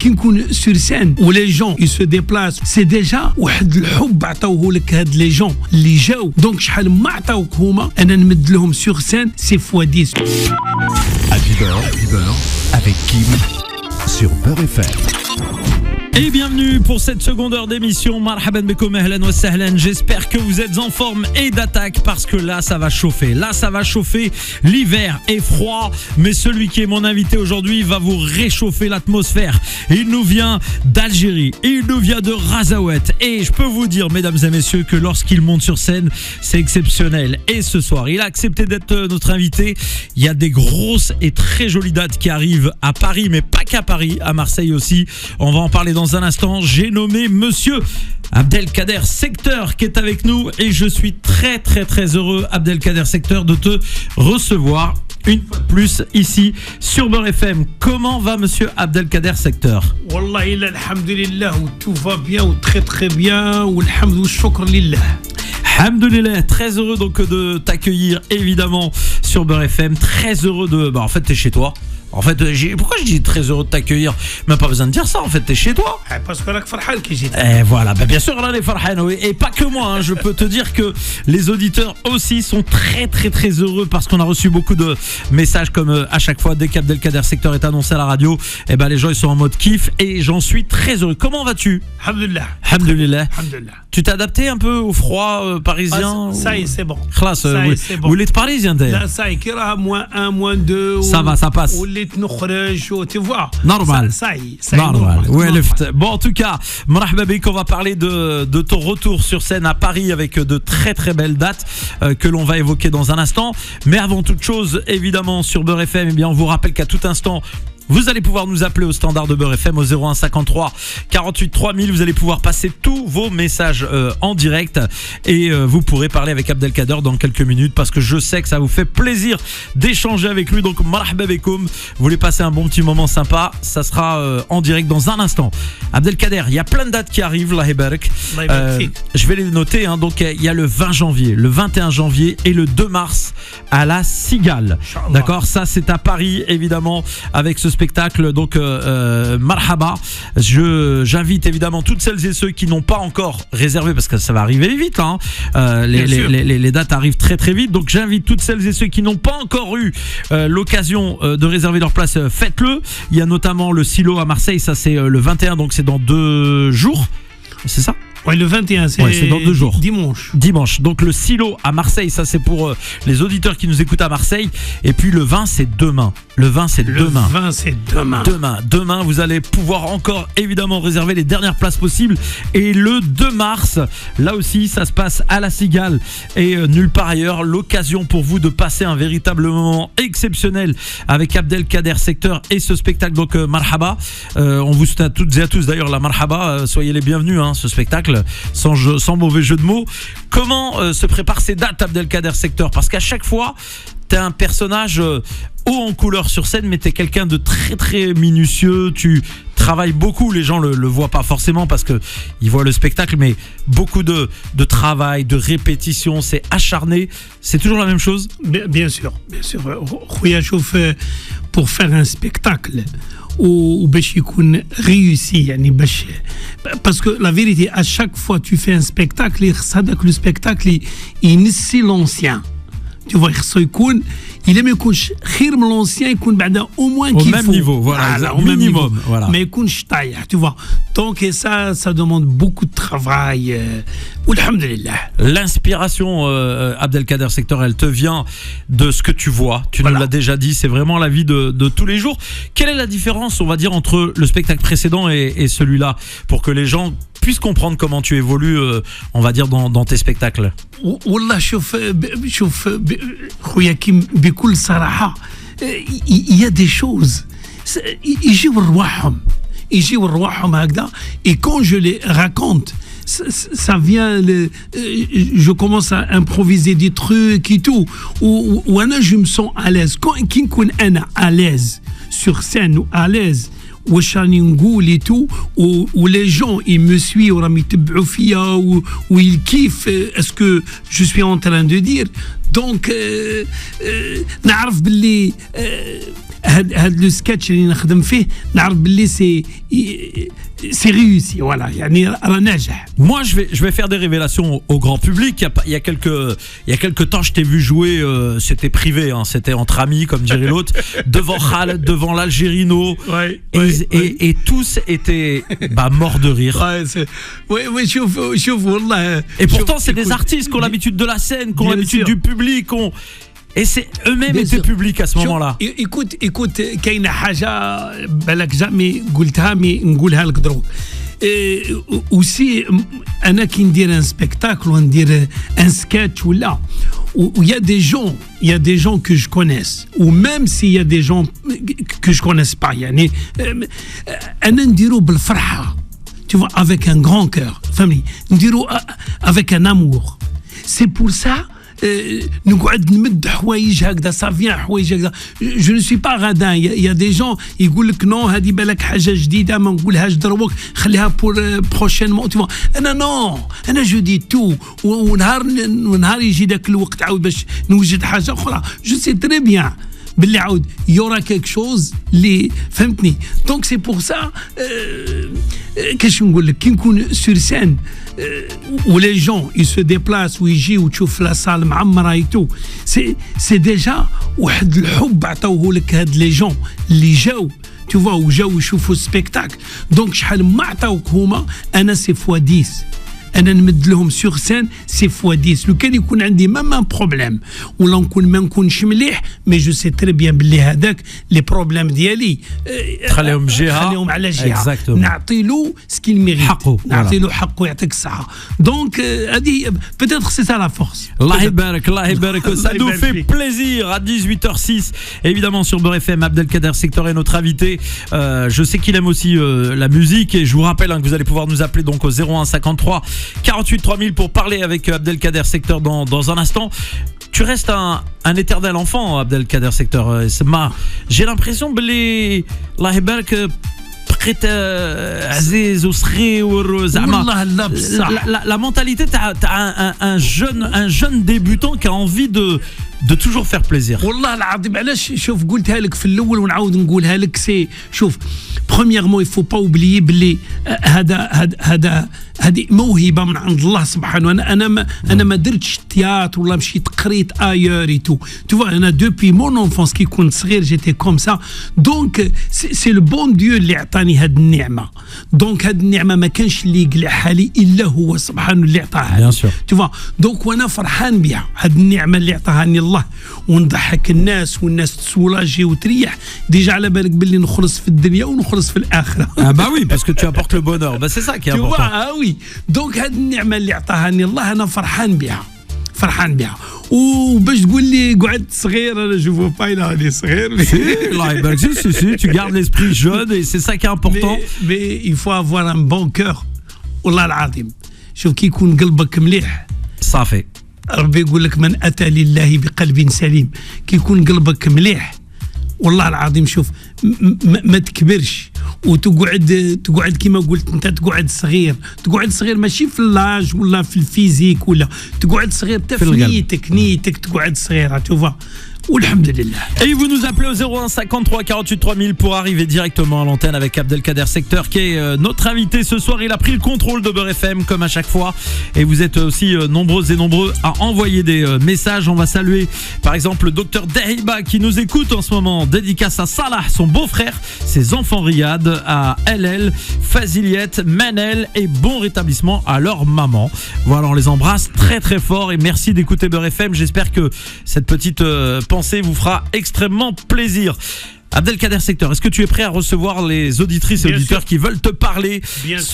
كي نكون sur scène où les gens ils se déplacent c'est déjà واحد الحب عطاوه لك هاد لي جون اللي جاو دونك شحال ما عطاوك هما انا نمد لهم sur scène c'est x10 Happy Beurre avec Kim sur Beurre FM. Et bienvenue pour cette seconde heure d'émission. Marhaban bekoum, ahlan wa sahlan. J'espère que vous êtes en forme et d'attaque parce que là ça va chauffer. Là ça va chauffer. L'hiver est froid, mais celui qui est mon invité aujourd'hui va vous réchauffer l'atmosphère. Il nous vient d'Algérie, il nous vient de Razaouet. Et je peux vous dire, mesdames et messieurs, que lorsqu'il monte sur scène, c'est exceptionnel. Et ce soir, il a accepté d'être notre invité. Il y a des grosses et très jolies dates qui arrivent à Paris, mais pas qu'à Paris, à Marseille aussi. On va en parler dans un instant. J'ai nommé monsieur Abdelkader Secteur qui est avec nous et je suis très très très heureux, Abdelkader Secteur, de te recevoir une fois de plus ici sur Beurre FM. Comment va monsieur Abdelkader Secteur? والله إلا الحمد لله tout va bien ou très très bien والحمد والشكر لله. Alhamdoulilah, très heureux donc de t'accueillir évidemment sur Beurre FM. Très heureux de... en fait t'es chez toi. En fait, pourquoi je dis très heureux de t'accueillir? Même pas besoin de dire ça, en fait, t'es chez toi. Parce que là, Farhan qui j'étais. Et voilà, bien sûr, là, les Farhan, oui. Et pas que moi, hein, je peux te dire que les auditeurs aussi sont très, très, très heureux parce qu'on a reçu beaucoup de messages comme à chaque fois, dès qu'Abdelkader Secteur est annoncé à la radio, et ben les gens, ils sont en mode kiff et j'en suis très heureux. Comment vas-tu? Alhamdulillah. Alhamdulillah. Alhamdulillah. Tu t'es adapté un peu au froid parisien? Ça y est, c'est bon. Khlas, ça y est, c'est bon. Vous êtes parisien d'ailleurs? Là, ça y est, qu'il y aura -1, -2. Ça va, ça passe. Tu vois, normal. Ça y est, normal. Ouais, bon, en tout cas, marhaba bik, on va parler de ton retour sur scène à Paris avec de très très belles dates que l'on va évoquer dans un instant. Mais avant toute chose, évidemment, sur Beurre FM, eh bien, on vous rappelle qu'à tout instant, vous allez pouvoir nous appeler au standard de Beurre FM au 01 53 48 3000. Vous allez pouvoir passer tous vos messages en direct et vous pourrez parler avec Abdelkader dans quelques minutes parce que je sais que ça vous fait plaisir d'échanger avec lui. Donc marhaba bekoum, vous voulez passer un bon petit moment sympa, ça sera en direct dans un instant. Abdelkader, il y a plein de dates qui arrivent, Allah Ibarak. Je vais les noter, hein. Donc il y a le 20 janvier, le 21 janvier et le 2 mars à la Cigale. D'accord, ça c'est à Paris évidemment avec ce spectacle, donc marhaba. J'invite évidemment toutes celles et ceux qui n'ont pas encore réservé parce que ça va arriver vite, hein. Les dates arrivent très très vite, donc j'invite toutes celles et ceux qui n'ont pas encore eu l'occasion de réserver leur place, faites-le. Il y a notamment le Silo à Marseille, ça c'est le 21, donc c'est dans 2 jours, c'est ça? Ouais, le 21, c'est dans 2 jours. Dimanche. Donc le Silo à Marseille, ça c'est pour les auditeurs qui nous écoutent à Marseille. Et puis le 20, c'est demain. Le 20, c'est demain. Demain, vous allez pouvoir encore évidemment réserver les dernières places possibles. Et le 2 mars, là aussi, ça se passe à la Cigale et nulle part ailleurs. L'occasion pour vous de passer un véritable moment exceptionnel avec Abdelkader Secteur et ce spectacle. Donc marhaba. On vous souhaite à toutes et à tous d'ailleurs la marhaba. Soyez les bienvenus, hein, ce spectacle. Sans mauvais jeu de mots. Comment se préparent ces dates, Abdelkader Secteur? Parce qu'à chaque fois, t'es un personnage haut en couleur sur scène, mais t'es quelqu'un de très très minutieux. Tu travailles beaucoup. Les gens le voient pas forcément parce que ils voient le spectacle, mais beaucoup de travail, de répétition. C'est acharné. C'est toujours la même chose? Bien sûr. Khouya Chouf, pour faire un spectacle وباش يكون réussi يعني باش parce que la vérité à chaque fois tu fais un spectacle يخص هذاك le spectacle ينسي l'ancien tu vois يخصو يكون إلا ما يكونش خير من l'ancien يكون بعدا au moins au même niveau, voilà, au minimum, voilà. ما يكونش طايح tu vois donc et ça demande beaucoup de travail Alhamdulillah. L'inspiration, Abdelkader Secteur, elle te vient de ce que tu vois. Tu nous l'as déjà dit, c'est vraiment la vie de tous les jours. Quelle est la différence, on va dire, entre le spectacle précédent et celui-là, pour que les gens puissent comprendre comment tu évolues, on va dire, dans tes spectacles? Wallah, شوف خويا كيم بكل صراحة il y a des choses يجيو رواحهم هكذا et quand je les raconte ça vient, je commence à improviser des trucs et tout, où je me sens à l'aise. Quand je suis à l'aise sur scène ou à l'aise, et tout, où les gens ils me suivent, ou ils kiffent ce que je suis en train de dire. دونك نعرف باللي هاد لو سكتش اللي نخدم فيه نعرف باللي c'est réussi, voilà, يعني راه ناجح. Moi, je vais faire des révélations au grand public. Il y a quelques temps, je t'ai vu jouer. C'était privé, hein, c'était entre amis, comme dirait l'autre, devant Khaled, devant l'Algérino, et tous étaient morts de rire. Et pourtant, c'est des artistes qui ont l'habitude de la scène, qui ont l'habitude du public, et c'est eux-mêmes étaient publics à ce moment-là. écoute كاينه حاجه بالك جامي قلتها مي نقولها لك دروك aussi انا كي ندير ان سبيكتاكل وندير ان سكتش ولا il y a des gens que je connaisse ou même s'il y a des gens que je connaisse pas يعني انا نديرو بالفرحه tu vois avec un grand cœur فهمني نديرو avec un amour c'est pour ça نقعد نمد حوايج هكذا صافيان حوايج هكذا جو نو سوي با غادان يا دي جون يقول لك نو هذه بالك حاجه جديده ما نقولهاش دروك خليها بور بروشينمون تي انا نو انا جو دي تو ونهار يجي ذاك الوقت عاود باش نوجد حاجه اخرى جو سي تري بيان باللي عاود يورا كيك شوز اللي فهمتني دونك سي بور سا كاش نقول لك كي نكون سور سين où les gens ils se déplacent ويجي وتشوف لا صال معمره ايتو سي ديجا واحد الحب عطاوه لك هاد لي جون اللي جاو tu vois وجاو يشوفوا سبيكتاكل دونك شحال ما عطاوك هما انا سي فوا 10 انا نمد لهم سور سين سي فوا 10 لو كان يكون عندي مام بروبليم ولا نكون ما نكونش مليح مي جو سي تري بيان باللي هذاك لي بروبليم ديالي خليهم جهه خليهم على جهه نعطي له سكيل ميريت حقه نعطي له حقه يعطيك الصحه دونك هذه بيتيتر سي سا لا فورس الله يبارك الله يبارك ça nous fait plaisir à 18h06 évidemment sur Beurre FM Abdelkader Sector est notre invité je sais qu'il aime aussi la musique et je vous rappelle que vous allez pouvoir nous appeler donc au 01 53 48 3000 pour parler avec Abdelkader Sector dans un instant. Tu restes un éternel enfant, Abdelkader Sector. J'ai l'impression que Allah يبارك بقيت عزيز وصغير زعما la mentalité t'as un jeune débutant qui a envie de toujours faire plaisir. والله العظيم علاش شوف قلتها لك في الاول ونعاود نقولها لك سي شوف premièrement il faut pas oublier بلي هذه موهبه من عند الله سبحانه انا ما درتش تياتر ولا مشيت قريت ايور تو انا دوبي مون انفونس كي كنت صغير جيتي كوم سا دونك سي لو بون ديو اللي عطاني هذه النعمه دونك هذه النعمه ما كانش اللي يقلعها لي الا هو سبحانه اللي عطاها لي تو دونك وانا فرحان بها هذه النعمه اللي عطاهاني الله ونضحك الناس والناس تسولاجي وتريح ديجا على بالك باللي نخلص في الدنيا ونخلص في الاخره bah oui parce que tu apportes le bonheur c'est ça qui est important oui دونك هذه النعمه اللي عطاهاني الله انا فرحان بها وباش تقول لي قعدت صغير انا جو فو با اني صغير الله يبارك si tu gardes l'esprit jeune et c'est ça qui est important mais il faut avoir un bon cœur والله العظيم شوف كي يكون قلبك مليح صافي ربي يقول لك من اتى لله بقلب سليم كي يكون قلبك مليح والله العظيم شوف ما تكبرش وتقعد كما قلت انت تقعد صغير ماشي في اللاج ولا في الفيزيك ولا تقعد صغير تفنيتك نيتك تقعد صغيره تشوفها Alhamdulillah. Et vous nous appelez au 01 53 48 3000 pour arriver directement à l'antenne avec Abdelkader Sector qui est notre invité ce soir. Il a pris le contrôle de Beurre FM comme à chaque fois et vous êtes aussi nombreuses et nombreux à envoyer des messages. On va saluer par exemple le docteur Dahiba qui nous écoute en ce moment. Dédicace à Salah, son beau-frère, ses enfants Riyad, à LL, Faziliette, Manel et bon rétablissement à leur maman. Voilà, on les embrasse très très fort et merci d'écouter Beurre FM. J'espère que cette petite pensée vous fera extrêmement plaisir. Abdelkader Sector, est-ce que tu es prêt à recevoir les auditrices et auditeurs qui veulent te parler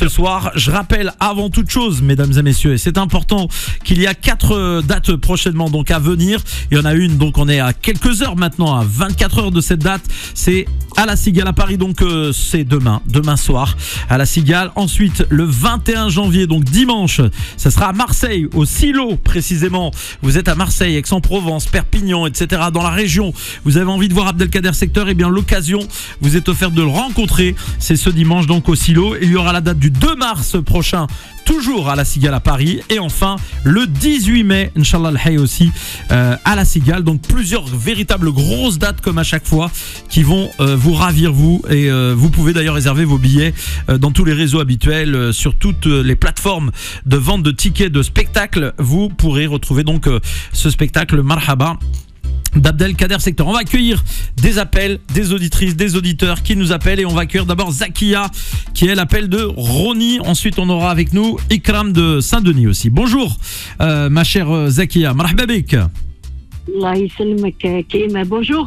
ce soir? Je rappelle avant toute chose, mesdames et messieurs, et c'est important qu'il y a 4 dates prochainement donc à venir. Il y en a une, donc on est à quelques heures maintenant, à 24 heures de cette date. C'est à la Cigale à Paris, donc c'est demain soir à la Cigale. Ensuite, le 21 janvier, donc dimanche, ça sera à Marseille, au Silo précisément. Vous êtes à Marseille, Aix-en-Provence, Perpignan, etc. Dans la région, vous avez envie de voir Abdelkader Sector, et bien l'occasion vous est offerte de le rencontrer. C'est ce dimanche donc au Silo. Il y aura la date du 2 mars prochain, toujours à la Cigale à Paris. Et enfin, le 18 mai, Inch'Allah al-Hay aussi, à la Cigale. Donc plusieurs véritables grosses dates comme à chaque fois qui vont vous ravir vous. Et vous pouvez d'ailleurs réserver vos billets dans tous les réseaux habituels, sur toutes les plateformes de vente de tickets de spectacles. Vous pourrez retrouver donc ce spectacle Marhaba d'Abdelkader Secteur. On va accueillir des appels, des auditrices, des auditeurs qui nous appellent, et on va accueillir d'abord Zakia qui est l'appel de Roni. Ensuite on aura avec nous Ikram de Saint-Denis aussi. Bonjour ma chère Zakia, marhaba bik. Allah يسلمك كيما. Bonjour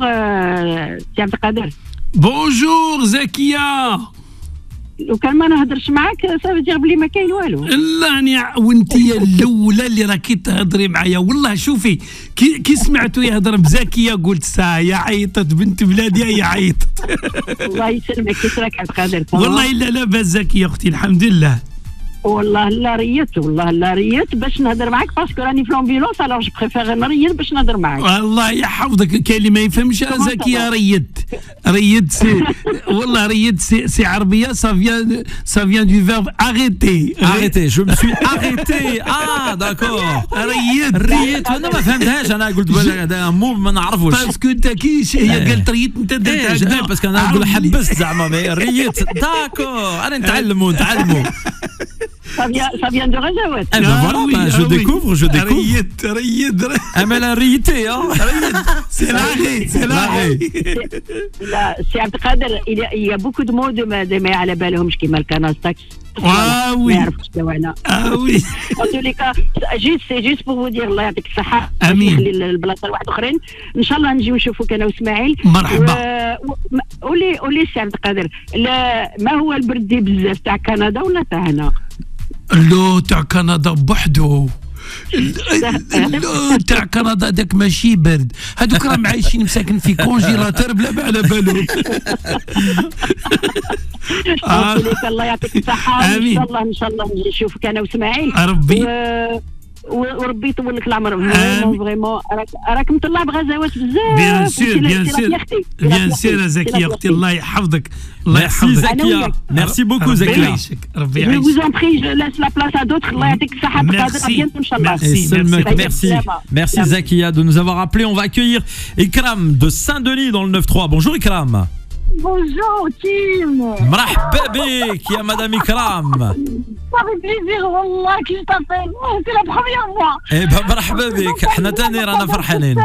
سي عبد القادر. Bonjour Zakia. لو كان ما نهضرش معاك صافي بلي ما كاين والو. لا أنا وانت الاولى اللي راكي تهضري معايا. والله شوفي كي سمعتو يهضر بزكيه قلت ساعه يا عيطت بنت بلادي يا عيطت. الله يسلمك. كيف راك عبد القادر؟ والله لا لاباس زكيه اختي الحمد لله. والله لا ريت باش نهضر معاك باسكو راني في لامبيلونس الوغ جو بريفير نريد باش نهضر معاك. الله يحفظك. كاين اللي ما يفهمش زكيه ريت والله ريت سي عربيه ça vient du verbe arrêter. Je me suis arrêté. Ah d'accord. ريت انا ما فهمتهاش. انا قلت هذا مو ما نعرفوش باسكو انت كي هي قالت ريت انت درت هكذا باسكو انا نقول حبست زعما ريت. داكور انا نتعلموا Ça vient de Razaouet. Eh ben voilà, je découvre. ريت. Elle a rité, hein. C'est l'arrêt. لا سي عبد القادر il y a beaucoup de mots ما على بالهمش كيما الكناستاك. وي. ما يعرفش تاعنا. وي. En tous les cas, juste pour vous dire الله يعطيك الصحة. امين. نخلي البلاصة لواحد اخرين. ان شاء الله نجيو نشوفوك انا واسماعيل. مرحبا. قولي سي عبد القادر، ما هو البردي بزاف تاع كندا ولا تاع هنا؟ لا تاع كندا بوحدو. لا تاع كندا داك ماشي برد. هذوك راهم عايشين مساكن في كونجيلاتور بلا ما على بالهم. الله يعطيك الصحة. ان شاء الله نجي نشوفك انا واسماعيل. ربي وربي يطول لك العمر. فريمون راك مطلع بغزوات بزاف. بيان سير زكية اختي الله يحفظك. الله Merci يحفظك. Zakia. Merci beaucoup Zakia. ربي Je يعيشك. vous en prie, je laisse la place à d'autres. الله يعطيك الصحة. Merci. Merci Zakia de nous avoir appelé. On va accueillir Ikram de Saint-Denis dans le 9-3. Bonjour Ikram. Bonjour Tim. مرحبا بك يا مدام إكرام. Ça fait plaisir والله كي t'appelle. C'est la première fois. إيه مرحبا بك. احنا تاني رانا فرحانين.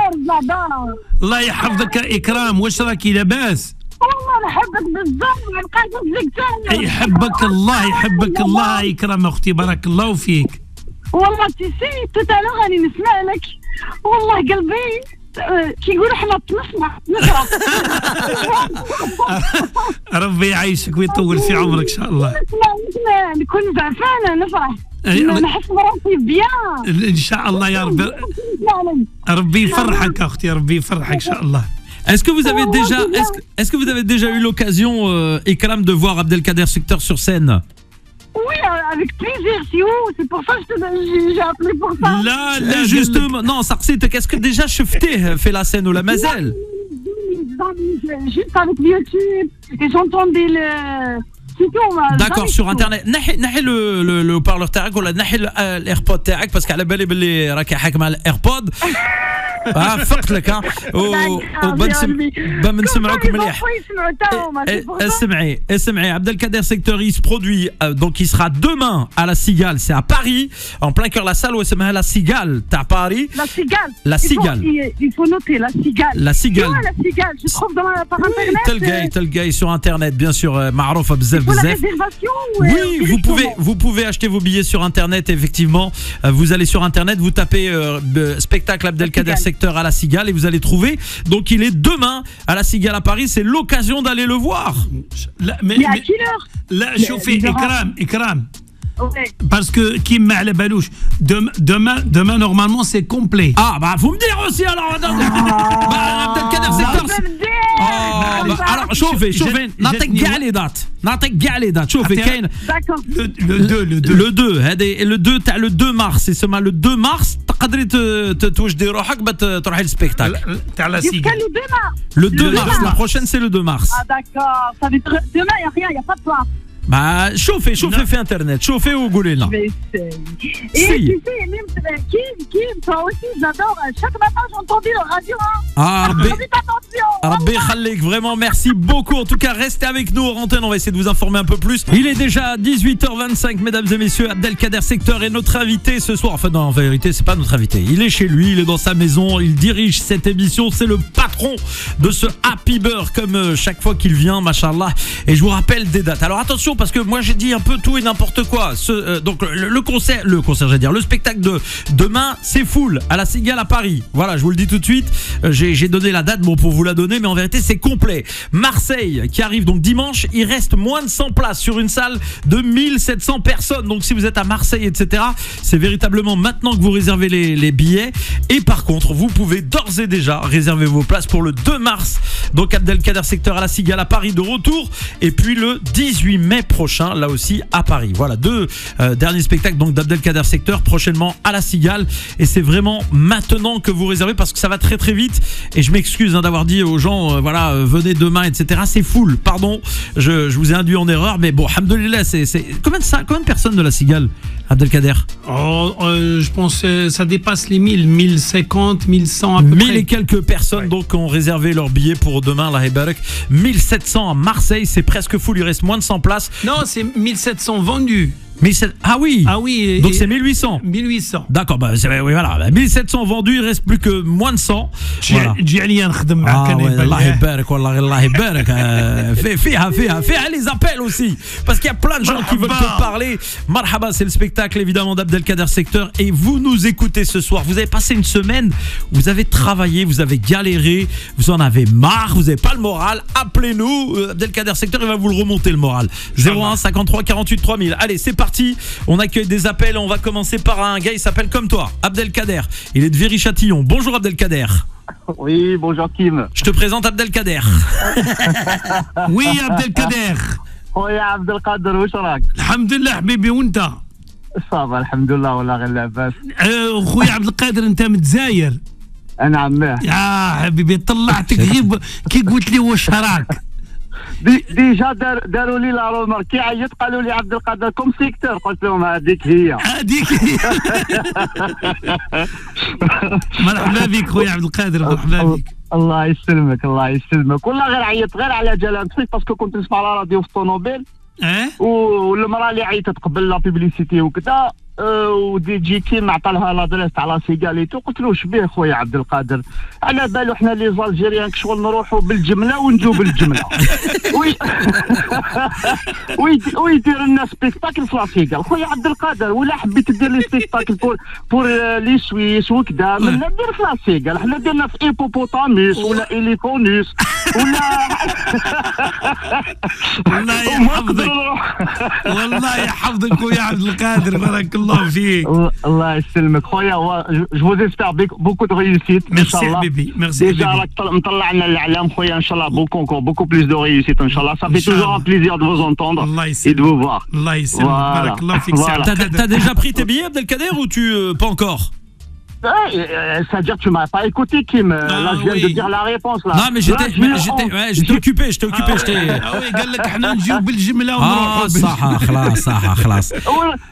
الله يحفظك يا إكرام. واش راكي لاباس؟ والله نحبك بزاف. ما نبقاش نزيك ثاني. يحبك الله يا إكرام أختي. بارك الله فيك. والله تيسي توتالوغ راني نسمع لك. والله قلبي كي يقولوا حنا نسمع نقرا. ربي يعيشك ويطول في عمرك ان شاء الله. نسمع نكون زعفانه نفرح. نحس براسي بيان ان شاء الله يا رب. ربي يفرحك اختي. ربي يفرحك ان شاء الله. Est-ce que vous avez déjà eu l'occasion Ikram de voir Abdelkader Secteur sur scène? Oui, avec plaisir, c'est pour ça que j'ai appelé pour ça. Là, justement, non, Sarcite, qu'est-ce que déjà Chefté fait la scène ou la Mazel? Juste avec YouTube, et j'entendais le... D'accord, sur internet. نحي le haut-parleur تاعك ولا نحي الايربود تاعك باسكو على بالي باللي راكي حاك مع الايربود. فقت لك بنسمعوك مليح. اسمعي Abdelkader Secteur il se produit donc il sera demain à la Cigale, c'est à Paris en plein cœur la salle où c'est la Cigale à Paris. La Cigale. Il faut noter la Cigale. La Cigale. Je trouve par internet. Telgay sur internet bien sûr معروفة بزاف. La réservation. Oui, vous pouvez acheter vos billets sur internet effectivement. Vous allez sur internet, vous tapez spectacle Abdelkader Secteur à la Cigale et vous allez trouver. Donc il est demain à la Cigale à Paris, c'est l'occasion d'aller le voir. Mais à quelle heure? لا شوفي إكرام Ouais. Parce que Kim ما على بالوش demain normalement c'est complet. Ah bah faut me dire aussi alors. Bah Abdelkader Secteur. Alors شوفي نعطيك كاع لي دات شوفي كاين D'accord. le 2 هذا le 2 تاع le 2 mars c'est seulement le 2 mars تقدري توجدي روحك تروحي للسبيكتاكل تاع لا Jusqu'à سيغال. le 2 mars. le 2 mars la prochaine c'est le 2 mars. Ah d'accord. Ça veut dire demain, il n'y a rien, il n'y a pas de place. Bah شوفي في internet شوفي وقولي لنا. Je vais essayer. Et Si. tu sais, même Kim, toi aussi, j'adore. Chaque matin, j'ai entendu le radio. Ah Faites attention. Rabbi Khalik, vraiment merci beaucoup. En tout cas, restez avec nous en antenne, on va essayer de vous informer un peu plus. Il est déjà 18h25, mesdames et messieurs. Abdelkader Secteur est notre invité ce soir. Enfin non, en vérité, c'est pas notre invité. Il est chez lui, il est dans sa maison, il dirige cette émission. C'est le patron de ce Happy Beurre, comme chaque fois qu'il vient, machallah. Et je vous rappelle des dates. Alors attention, parce que moi j'ai dit un peu tout et n'importe quoi. Donc le concert, j'allais dire, le spectacle de demain, c'est full à la Cigale à Paris. Voilà, je vous le dis tout de suite. J'ai donné la date, bon, pour vous la donner, mais en vérité c'est complet. Marseille qui arrive donc dimanche, il reste moins de 100 places sur une salle de 1700 personnes. Donc si vous êtes à Marseille, etc., c'est véritablement maintenant que vous réservez les billets. Et par contre, vous pouvez d'ores et déjà réserver vos places pour le 2 mars. Donc Abdelkader Secteur à la Cigale à Paris de retour. Et puis le 18 mai prochain, là aussi à Paris. Voilà, deux derniers spectacles donc d'Abdelkader Secteur prochainement à la Cigale. Et c'est vraiment maintenant que vous réservez parce que ça va très très vite. Et je m'excuse d'avoir dit aux gens, voilà, venez demain, etc. C'est full, pardon, je vous ai induit en erreur. Mais bon, alhamdoulilah, c'est combien de personnes de la Cigale, Abdelkader? Je pense que ça dépasse les 1050, 1100 à peu 1000 près. et quelques personnes donc ont réservé leur billet pour demain, la Barak. 1700 à Marseille, c'est presque full, il reste moins de 100 places. Non, c'est 1700 vendus. Ah oui. Ah oui. Donc c'est 1800. 1800. D'accord, bah oui, voilà. 1700 vendus, il reste plus que moins de 100. Voilà. جي عليا نخدم معك Ah انا ouais, Allah بالله. يبارك والله Allah يبارك. Fais les appels aussi parce qu'il y a plein de gens qui veulent te parler. Marhaba, c'est le spectacle évidemment d'Abdelkader Secteur et vous nous écoutez ce soir. Vous avez passé une semaine, vous avez travaillé, vous avez galéré, vous en avez marre, vous n'avez pas le moral. Appelez-nous, Abdelkader Secteur, il va vous le remonter le moral. 01 53 48 3000. Allez, c'est parti. On accueille des appels. On va commencer par un gars, il s'appelle comme toi, Abdelkader. Il est de Viry-Châtillon. Bonjour Abdelkader. Oui, bonjour Kim. Je te présente Abdelkader. Oui Abdelkader. خويا عبد القادر واش راك؟ الحمد لله حبيبي وانت. صافا الحمد لله والله غير لاباس. خويا عبد القادر انت متزاير. انا عماه. يا حبيبي طلعتك غير كي قلت لي واش راك. ديجا داروا لي لا رومار كي عيط قالوا لي عبد القادر كوم سيكتور قلت لهم هذيك هي. مرحبا بك خويا عبد القادر مرحبا بك. الله يسلمك الله يسلمك والله غير عيطت غير على جلالتك باسكو كنت نسمع على راديو في الطوموبيل والمراه اللي عيطت قبل لا بيبليسيتي وكذا ودي جي كيم عطى لها لادريس تاع لا سيغاليتو قلت له واش بيه خويا عبد القادر على بالو حنا لي زالجيريان كشغل نروحوا بالجمله ونجوا بالجمله ويدير لنا سبيكتاكل في لا سيغال خويا عبد القادر ولا حبيت دير لي سبيكتاكل بور لي سويس وكذا منا دير في لا سيغال حنا درنا في ايبوبوتاميس ولا اليفونيس ولا والله يحفظك والله يحفظك خويا عبد القادر بارك الله فيك. الله يسلمك خويا جو فوز اسبير بوكو دو ريوسيت ان شاء الله. ميرسي ديجا راك مطلع لنا الاعلام خويا ان شاء الله بوكو بليس دو ريوسيت ان شاء الله. صافي توجور ان بليزير دو فوز انتوندر اي دو فو فوار. الله يسلمك بارك الله فيك. T'as déjà pris tes billets Abdelkader ou tu pas encore? C'est-à-dire que tu m'as pas écouté Kim. Là je viens de dire la réponse là. Non mais j'étais occupé. Ah oui قال لك احنا نجيو بالجمله ونروحوا صح خلاص.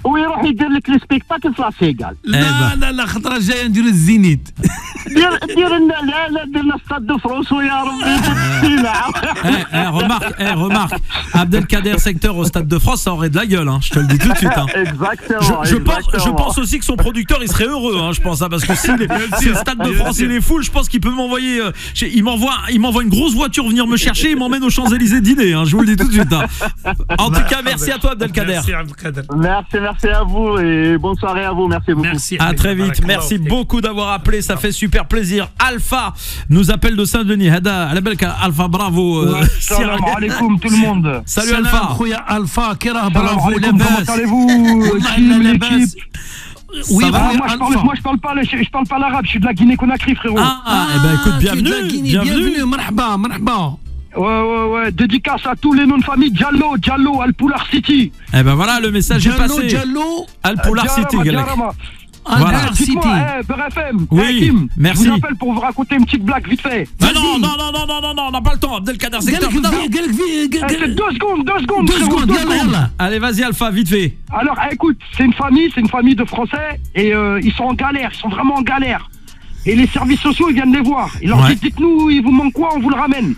ويروح يدير لك لي سبيكتاكل في لا سيغال. لا خطره جايه ندير الزينيت. دير لنا لا ديرنا ستاد دو فرونس ويا ربي. Remarque, Abdelkader Secteur au Stade de France, ça aurait de la gueule, hein, je te le dis tout de suite. Hein. Exactement. Je pense aussi que son producteur, il serait heureux, hein, je pense, hein, parce que si le Stade de France il est full, je pense qu'il peut m'envoyer. Il m'envoie une grosse voiture venir me chercher, il m'emmène aux Champs-Élysées dîner. Je vous le dis tout de suite. En tout cas, merci à toi, Abdelkader. Merci à vous et bonne soirée à vous. Merci beaucoup. Merci. À très vite. Merci beaucoup d'avoir appelé. Ça fait super plaisir. Alpha nous appelle de Saint-Denis. Alpha, bravo. Salam alaikum tout le monde. Salut Alpha. Alpha, bravo. Comment allez-vous? L'équipe. Oui, moi je parle pas l'arabe, je suis de la Guinée-Conakry, frérot. Eh ben écoute, bienvenue. Marhaba. Ouais. Dédicace à tous les noms de famille. Diallo, Al-Poular City. Eh ben voilà, le message est passé. Al-Poular City, Voilà. Dites-moi, BRFM, oui, Kim, merci. Je vous appelle pour vous raconter une petite blague vite fait. Non, on n'a pas le temps. Abdelkader Secteur. C'est 2 secondes. Allez, vas-y Alpha, vite fait. Alors, écoute, c'est une famille de Français et ils sont en galère, ils sont vraiment en galère. Et les services sociaux, ils viennent les voir. Ils leur disent, dites-nous, il vous manque quoi, on vous le ramène.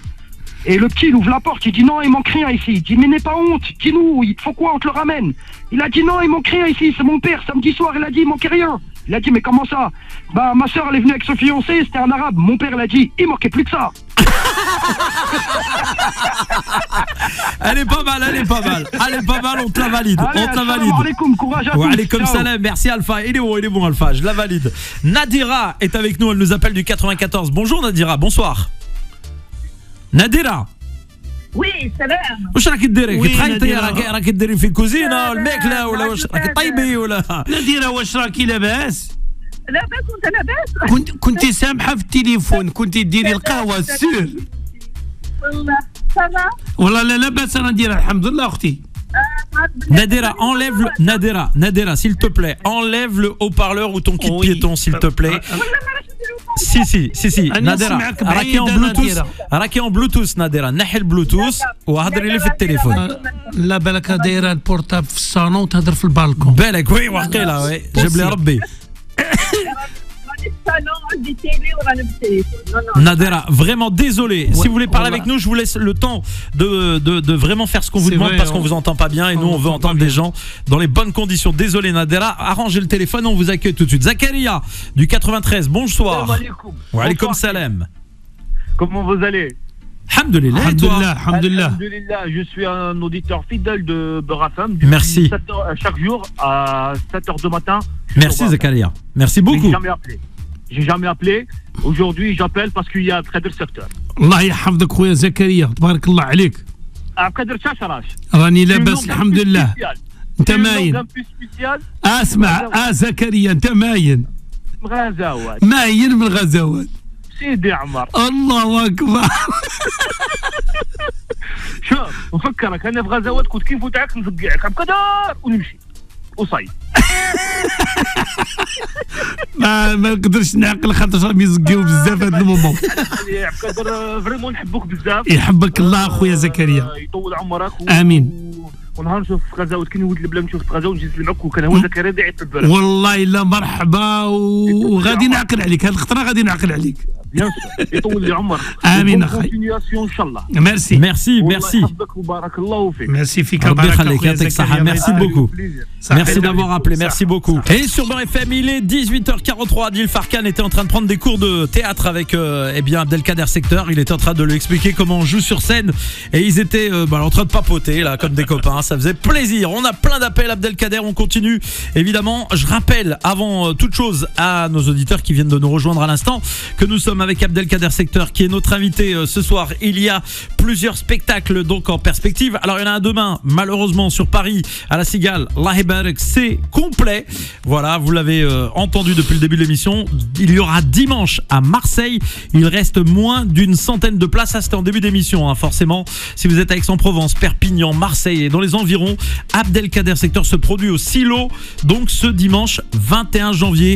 Et le petit, il ouvre la porte, il dit non, il manque rien ici. Il dit, mais n'aie pas honte, dis-nous, il te faut quoi, on te le ramène. Il a dit non, il manque rien ici, c'est mon père, samedi soir, il a dit, il manquait rien. Il a dit, mais comment ça? Bah, ma soeur, elle est venue avec son fiancé, c'était un arabe. Mon père, il a dit, il manquait plus que ça. Elle est pas mal, on te la valide. Allez, on te la valide. Alaikum, courage à tous. Alaikum salam, merci Alpha. Il est bon Alpha, je la valide. Nadira est avec nous, elle nous appelle du 94. Bonjour Nadira, bonsoir. Nadira. Oui, salam. واش راكي ديري؟ وي كتخيطي نادرة. راكي ديري في الكوزينه الماكله ولا واش راكي طيبي ولا؟ نادرة واش راكي لاباس؟ لاباس وانت لاباس؟ كنتي سامحة في التليفون، كنتي ديري القهوة السور. والله صافا. والله لا لاباس انا نديرها الحمد لله اختي. Nadira, enlève le Nadira, s'il te plaît, enlève le haut-parleur ou ton kit piéton, s'il te plaît. Si. Nadira, راكي en Bluetooth Nadira, نحي البلوتوث وهضري لي في التليفون. لا بالك دايره البورتاب في الصالون تهضر في البالكون. بالك وي وقيله وي جاب لي ربي. Nadira, vraiment désolé. Si vous voulez parler avec nous, je vous laisse le temps de vraiment faire ce qu'on vous demande parce qu'on vous entend pas bien et nous on veut entendre des gens dans les bonnes conditions. Désolé Nadira, arrangez le téléphone, on vous accueille tout de suite. Zakaria du 93, bonsoir. Wa alaykoum salam. Comment vous allez? Alhamdulillah. Alhamdulillah. Je suis un auditeur fidèle de BRFM. Merci. Chaque jour à 7h du matin. Merci Zakaria. Merci beaucoup. J'ai jamais appelé. Aujourd'hui, j'appelle parce qu'il y a Abdelkader Secteur. الله يحفظك خويا زكريا تبارك الله عليك. Abdelkader Chacharash. راني لاباس الحمد لله. انت ماين. اسمع زكريا انت ماين. غزاوات. ماين من غزاوات. سيدي عمر. الله اكبر. شوف نفكرك انا في غزاوات كنت كيف ودعك نفقعك عبقدر ونمشي وصيد. ما نقدرش نعقل خاطر راهم يزقيو بزاف هذا المومون. عبقدر فريمون نحبوك بزاف. يحبك الله خويا زكريا. يطول عمرك. امين. ونهار نشوف غزاوات كي نولد البلاد نشوف غزاوات نجي نسلمك وكان هو زكريا داعي البلد. والله الا مرحبا وغادي نعقل عليك هذه الخطره غادي نعقل عليك. يطول لي عمرك. امين اخي. ان شاء الله. Merci. يحفظك وبارك الله فيك. Merci فيك ربي بارك يخليك يعطيك الصحة. Merci beaucoup. Merci d'avoir appelé, merci beaucoup. Et sur BFM, il est 18h43. Adil Farkan était en train de prendre des cours de théâtre avec Abdelkader Secteur. Il était en train de lui expliquer comment on joue sur scène. Et ils étaient en train de papoter là, comme des copains. Ça faisait plaisir. On a plein d'appels, Abdelkader. On continue. Évidemment, je rappelle avant toute chose à nos auditeurs qui viennent de nous rejoindre à l'instant que nous sommes avec Abdelkader Secteur qui est notre invité ce soir. Il y a plusieurs spectacles donc en perspective. Alors il y en a un demain malheureusement sur Paris à la Cigale. C'est complet. Voilà, vous l'avez entendu depuis le début de l'émission. Il y aura dimanche à Marseille. Il reste moins d'une centaine de places. Ça c'était en début d'émission forcément. Si vous êtes à Aix-en-Provence, Perpignan, Marseille et dans les environs, Abdelkader Secteur se produit au Silo. Donc ce dimanche 21 janvier.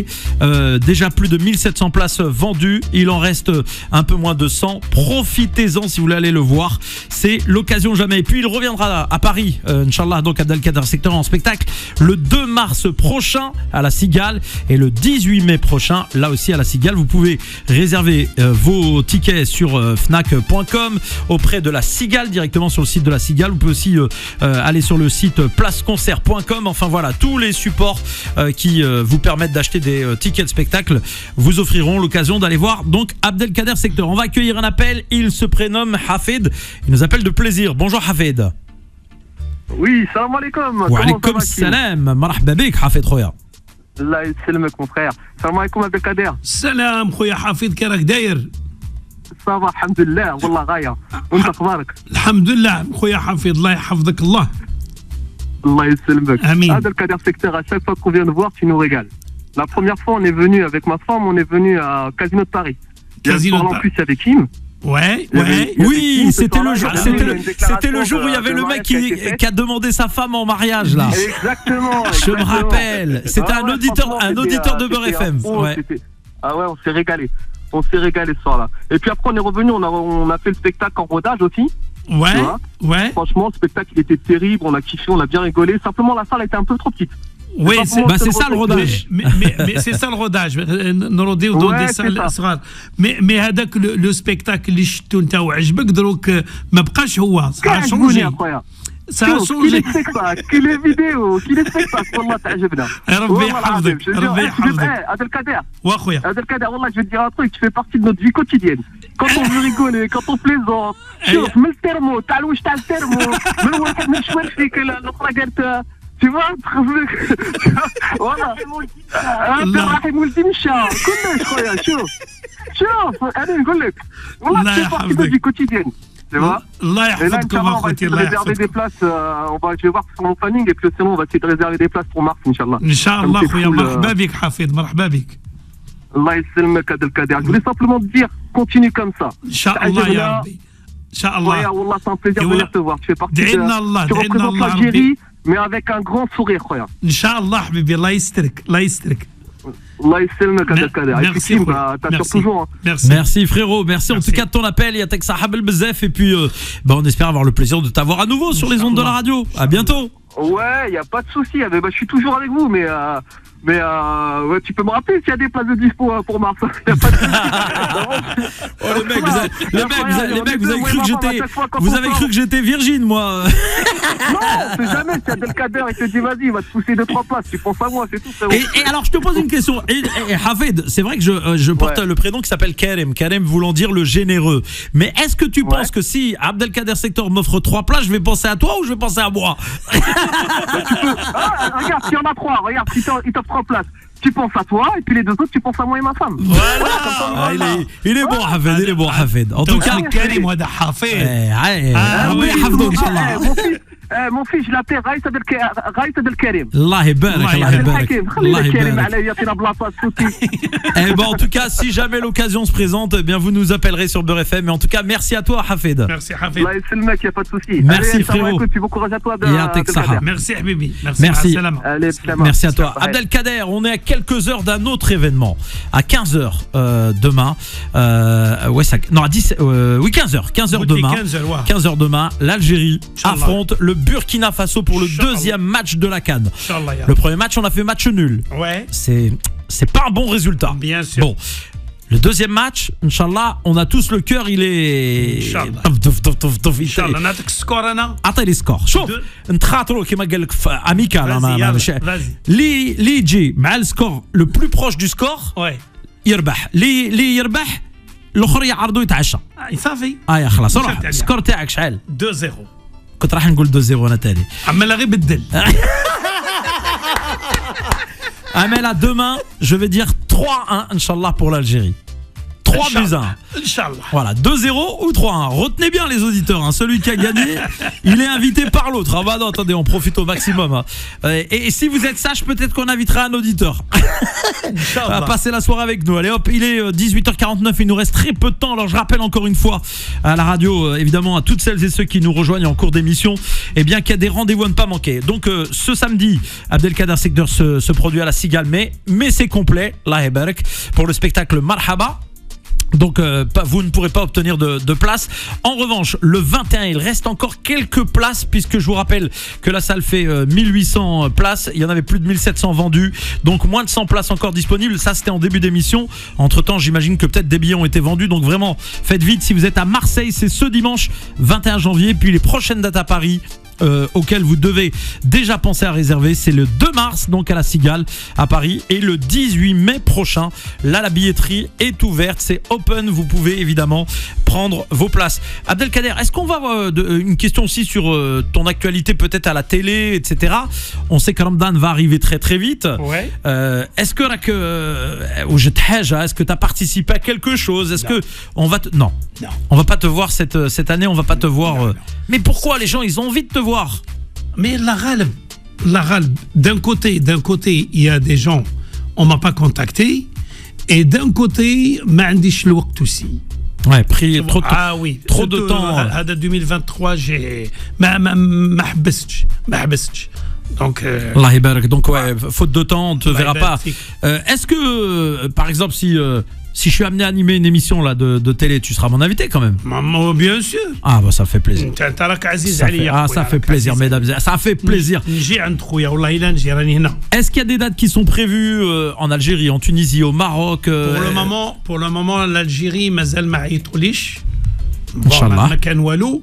Déjà plus de 1700 places vendues. Il en reste un peu moins de 100. Profitez-en si vous voulez aller le voir. C'est l'occasion jamais. Et puis il reviendra à Paris, Inch'Allah, donc Abdelkader Secteur en spectacle le 2 mars prochain à la Cigale et le 18 mai prochain là aussi à la Cigale. Vous pouvez réserver vos tickets sur fnac.com auprès de la Cigale, directement sur le site de la Cigale. Vous pouvez aussi allez sur le site placeconcert.com. Enfin voilà, tous les supports qui vous permettent d'acheter des tickets de spectacle vous offriront l'occasion d'aller voir donc Abdelkader Secteur. On va accueillir un appel, il se prénomme Hafid, il nous appelle de plaisir. Bonjour Hafid. Oui, salam alaikum. Wa alaikum salam, marhaba bik Hafid khoya. Allah يسلمك mon frère. Salam alaikum Abdelkader. Salam خويا حفيظ كي راك داير؟ Ça va, alhamdoulilah, والله غاية. وانت اخبارك؟ الحمد لله خويا حفيظ الله يحفظك الله. Allah يسلمك. Amin. Abdelkader Secteur, à chaque fois qu'on vient nous voir, tu nous régales. La première fois, on est venu avec ma femme, on est venu à Casino de Paris. Casino de En Paris. plus avec Kim. Ouais. Oui, c'était le jour, c'était le jour où il y avait le mec qui a demandé sa femme en mariage là. Exactement. Je me rappelle, c'était un auditeur de Beurre FM. Ouais. Ah ouais, on s'est régalé. On s'est régalé ce soir-là. Et puis après, on est revenu, on a fait le spectacle en rodage aussi. Ouais. Franchement, le spectacle, il était terrible, on a kiffé, on a bien rigolé. Simplement, la salle était un peu trop petite. Oui, c'est ça le rodage. Mais c'est ça le rodage. نروديو دون دي سال صغار. مي هذاك لو سبيكتاكل اللي شفتو انت وعجبك دروك ما بقاش هو. Ça a changé. كي لي فيديو كي لي سبيكتاكل والله تعجبنا. ربي يحفظك ربي يحفظك. هذا الكادر. واخويا. هذا الكادر والله je vais te dire un truc, tu fais partie de notre vie quotidienne. Quand on veut rigoler, quand on plaisante. شوف من الترمو تاع الوش تاع الترمو من واحد من شوال فيك الاخرى قالت tu vois voilà راح يمولتي مشى كلش خويا شوف انا نقول لك والله c'est partie de notre vie quotidienne. Tu vois? الله يحفظكم اخوتي الله réserver des places, je vais voir sur mon planning et puis sinon on va essayer de réserver des places pour mars inchallah. Inch'Allah خويا مرحبا بك حفيظ مرحبا بك. الله يسلمك هذا الكادر. Je voulais simplement te dire continue comme ça. Inch'Allah يا ربي. Inch'Allah. والله c'est un plaisir de venir te voir. Tu fais partie دعينا الله tu représentes l'Algérie mais avec un grand sourire خويا. Inch'Allah حبيبي الله يسترك الله يسترك. Allah يسلمك هذا الكادر. Merci toujours. Merci frérot, merci en tout cas de ton appel. Yatek Sahabel Bezef et puis on espère avoir le plaisir de t'avoir à nouveau sur les ondes de la radio. À bientôt. Ouais, y a pas de souci. Je suis toujours avec vous, mais ouais, tu peux me rappeler s'il y a des places de dispo pour mars. Y a pas de souci. Oh les mecs, vous avez cru que j'étais, vous avez cru que j'étais Virgin moi. Non, c'est jamais. Si Abdelkader il te dit vas-y, il va te pousser 2-3 places. Tu penses à moi, c'est tout. Et alors je te pose une question. Et Hafid, c'est vrai que je porte le prénom qui s'appelle Karim. Karim voulant dire le généreux. Mais est-ce que tu penses que si Abdelkader Secteur m'offre 3 places, je vais penser à toi ou je vais penser à moi? Tu peux. Regarde, s'il y en a 3, regarde, il t'offre 3 places. Tu penses à toi et puis les 2 autres tu penses à moi et ma femme. Voilà. Il est bon Hafid, il est bon Hafid. En tout cas, Karim هذا حفيظ. ربي يحفظه ان شاء الله. mon fils je l'appelle Raïs Abdel Karim. الله يبارك الله يبارك. الله يبارك. Et bon en tout cas si jamais l'occasion se présente, eh bien vous nous appellerez sur Beurre FM. Mais en tout cas merci à toi Hafid. Merci Hafid. Allah يسلمك, y a pas de souci. Merci frérot. Écoute, bon courage à toi. Merci Habibi. Merci. Merci à toi. Abdelkader, on est à quelques heures d'un autre événement. À 15h demain. Ouais ça non à 10 oui 15h demain. 15h demain, l'Algérie affronte le Burkina Faso pour le deuxième match de la CAN. Le premier match, on a fait match nul. Ouais. C'est pas un bon résultat. Bien sûr. Bon. Le deuxième match, Inch'Allah, on a tous le cœur, il est. Inch'Allah. Inch'Allah, نعطيك السكور انا. عطي لي سكور. شوف نتخاطروا كما قال لك اميكال اللي يجي مع السكور لو بلو بروش دو سكور يربح. اللي يربح الاخر يعرضوا يتعشى. صافي. يا خلاص روح السكور تاعك شحال؟ 2-0. كنت راح نقول 2-0 انا تالي. عمال غير بدل. Amel, à demain, je vais dire 3-1, Inch'Allah, pour l'Algérie. 3-1. Inch'Allah. Voilà, 2-0 ou 3-1. Retenez bien les auditeurs, hein. Celui qui a gagné, il est invité par l'autre. Ah bah non, attendez, on profite au maximum. Hein. Et si vous êtes sage, peut-être qu'on invitera un auditeur. À passer la soirée avec nous. Allez hop, il est 18h49, il nous reste très peu de temps. Alors je rappelle encore une fois à la radio, évidemment, à toutes celles et ceux qui nous rejoignent en cours d'émission, eh bien qu'il y a des rendez-vous à ne pas manquer. Donc ce samedi, Abdelkader Secteur se produit à la Cigale, mais c'est complet, Allah Ebarek, pour le spectacle Marhaba. Donc vous ne pourrez pas obtenir de place. En revanche, le 21, il reste encore quelques places, puisque je vous rappelle que la salle fait 1800 places. Il y en avait plus de 1700 vendus, donc moins de 100 places encore disponibles. Ça, c'était en début d'émission. Entre temps, j'imagine que peut-être des billets ont été vendus. Donc vraiment, faites vite. Si vous êtes à Marseille, c'est ce dimanche 21 janvier. Puis les prochaines dates à Paris, auquel vous devez déjà penser à réserver, c'est le 2 mars, donc à la Cigale, à Paris, et le 18 mai prochain. Là, la billetterie est ouverte, c'est open, vous pouvez évidemment prendre vos places. Abdelkader, est-ce qu'on va avoir une question aussi sur ton actualité peut-être à la télé, etc. On sait que Ramadan va arriver très très vite. Ouais. Est-ce que est-ce que tu as participé à quelque chose? Est-ce que on va non, on va pas te voir cette année, on va pas te voir. Non. Mais pourquoi les gens ils ont envie de te voir? Mais la ghalb, d'un côté, il y a des gens, on m'a pas contacté, et d'un côté, ma عنديش الوقت aussi. Ouais, pris trop de temps. Ah oui, trop de temps. هذا 2023 j'ai ما حبستش. Donc Allah يبارك. Donc ouais, faute de temps, on te verra pas. Est-ce que par exemple si je suis amené à animer une émission là de télé, tu seras mon invité quand même? Bien sûr. Ah bah ça fait plaisir. Ça fait plaisir, mesdames. Ça fait plaisir. Est-ce qu'il y a des dates qui sont prévues en Algérie, en Tunisie, au Maroc? Pour le moment, l'Algérie, mazal ma عيطوليش. Inch'Allah. ما كان والو.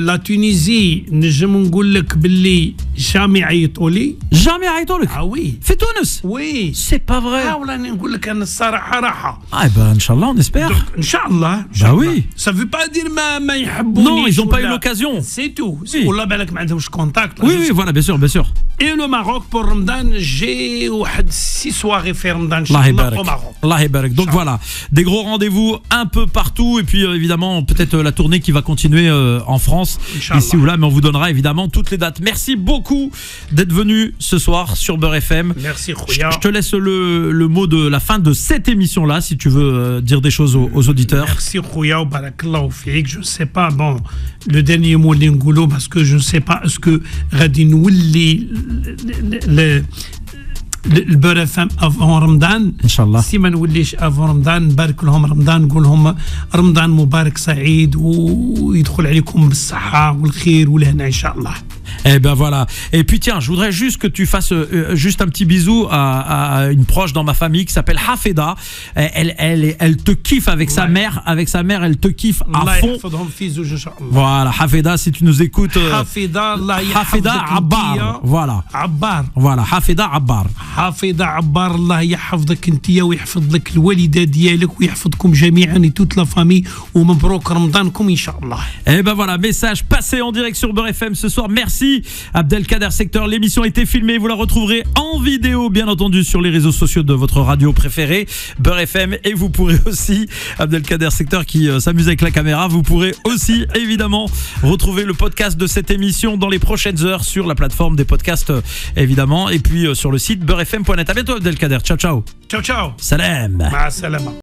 La Tunisie, نجم نقول لك باللي jamais عيطوا لي. Jamais عيطوا لك. Ah oui. في تونس. Oui. C'est pas vrai. راني نقول لك انا الصراحه راحه. Ah ben Inch'Allah, on espère. Donc, Inch'Allah. Bah oui. Ça veut pas dire ما يحبونيش. Non, ils n'ont pas eu l'occasion. C'est tout. Oui. والله بالك ما عندهمش contact. Oui, voilà, bien sûr. Et le Maroc pour Ramadan, j'ai 6 soirées fait Ramadan au Maroc. Allah Barak. Donc voilà, des gros rendez-vous un peu partout et puis évidemment peut-être la tournée qui va continuer en France ici ou là, mais on vous donnera évidemment toutes les dates. Merci beaucoup d'être venu ce soir sur Beurre FM. Merci Khouya. Je te laisse le mot de la fin de cette émission là si tu veux dire des choses aux auditeurs. Merci Khouya, barakallahu fik. Je ne sais pas, bon, le dernier mot l'ingolo parce que je ne sais pas est-ce que غادي نولي البر اف ام افون رمضان ان شاء الله. سي ما نوليش افون رمضان، نبارك لهم رمضان، نقول لهم رمضان مبارك سعيد ويدخل عليكم بالصحه والخير والهنا ان شاء الله. Eh ben voilà. Et puis tiens, je voudrais juste que tu fasses juste un petit bisou à une proche dans ma famille qui s'appelle Hafeda. Elle te kiffe avec sa mère. Avec sa mère, elle te kiffe à fond. Voilà, Hafeda, si tu nous écoutes. Hafeda Abbar. Voilà. Hafeda Abbar. حافظة عبار الله يحفظك انتيا ويحفظ لك الوالدة ديالك ويحفظكم جميعا et toute la famille ومبروك رمضانكم إن شاء الله. Et ben voilà, message passé en direct sur Beurre FM ce soir. Merci Abdelkader Secteur. L'émission a été filmée, vous la retrouverez en vidéo bien entendu sur les réseaux sociaux de votre radio préférée Beurre FM, et vous pourrez aussi, Abdelkader Secteur qui s'amuse avec la caméra, vous pourrez aussi évidemment retrouver le podcast de cette émission dans les prochaines heures sur la plateforme des podcasts évidemment, et puis sur le site beurrefm.net. À bientôt Abdelkader, ciao. Ciao. Salam. مع السلامة.